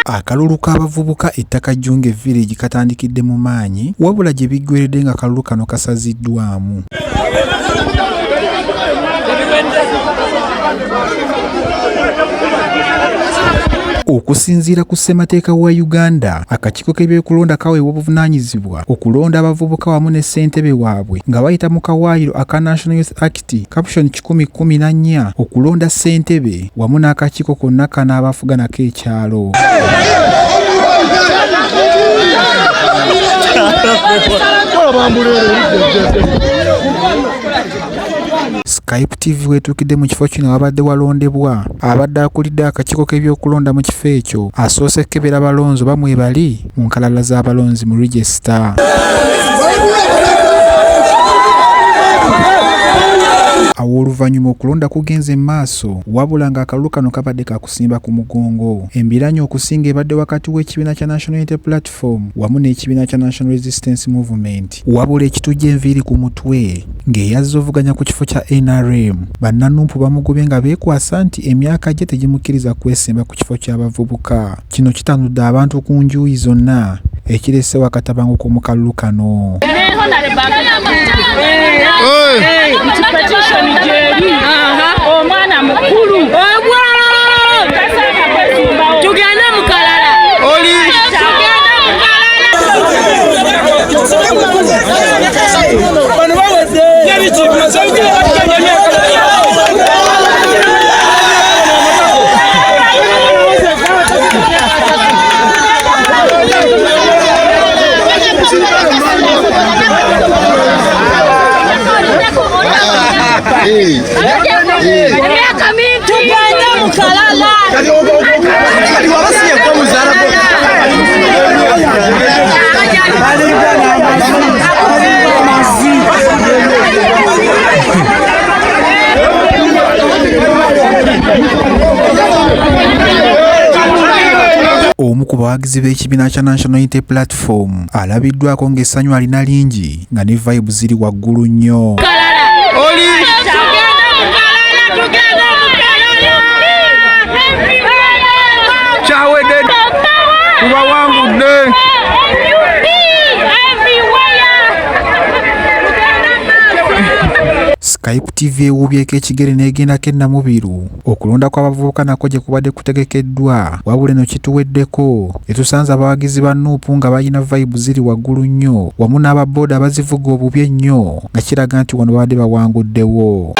Akalulu k'abavubuka ettaka Jjunge Village katandikidde mu maanyi wabula gye biggweredde nga akalulu kano kasaziddwamu. Okusinziira ku ssemateeka wa Uganda, akakiiko k'ebyokulonda kaweebwa obuvunaanyizibwa okulonda abavubuka wamu ne ssentebe waabwe nga bayita mu kawaayiro aka National Youth Act Caption 1014 okulonda ssentebe wamu n'akakiiko konna kanaabafuganako ekyalo. Skype TV weetuukidde mu kifo kino wabadde walondebwa abadde akulidde akakiiko k'ebyokulonda mu kifo ekyo asoose kebera balonzi bamwe bali mu nkalala z'abalonzi mu register. Awo oluvannyuma okulonda kugenze maaso wabula ng'akalulu kano kabadde kakusimba ku mugongo. Embiranye okusinga ebadde wakati w'ekibiina kya National Unity Platform wamu n'ekibiina kya National Resistance Movement wabula ekitujja enviiri ku mutwe ng'eyazza ovuganya ku kifo kya NRM. Bannanumpu bamugobye nga beekwasa nti emyaka gye tegimukkiriza kwesimba ku kifo ky'abavubuka. Kino kitanudde abantu ku njuyi zonna ekireesewo akatabanguko mu kalulu kano. Omwana mukulu tugende mukalala Omu ku bawagizi b'ekibiina kya National Unity Platform alabiddwako ng'essanyu alina lingi nga ne vibe ziri waggulu nnyo. Skype TV ewuubyeko ekigere n'egendako ennamubiru okulonda kw'abavubuka nako gye kubadde kutegekeddwa wabula eno kituweddeko etusanze abawagizi ba Nuupu nga balina vibe ziri waggulu nnyo wamu n'ababooda abazivuga obubi ennyo nga kiraga nti wano babadde bawanguddewo.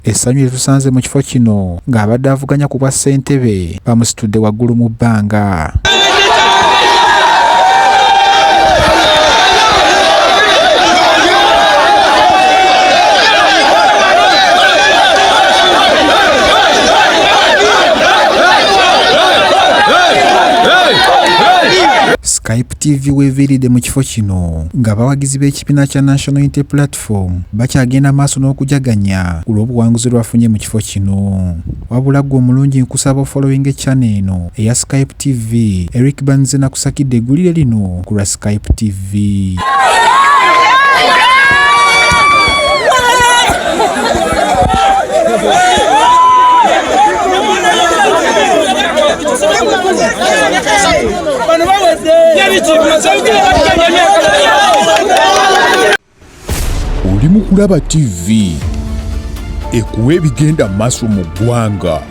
Essanyu lyetusanze mu kifo kino ng'abadde avuganya ku bwa ssentebe bamusitudde waggulu mu bbanga. Skype TV weeviiridde mu kifo kino ng'abawagizi b'ekibiina kya National Unity Platform bakyagenda maaso n'okujaganya ku lw'obuwanguzi lwafunye mu kifo kino. Wabula ggwe omulungi nkusaba ofollowing channel eno eya Skype TV. Eric Banze nakusakidde eggulire lino ku lwa Skype TV. Oli mu kulaba TV ekuwa ebigenda maaso mu ggwanga.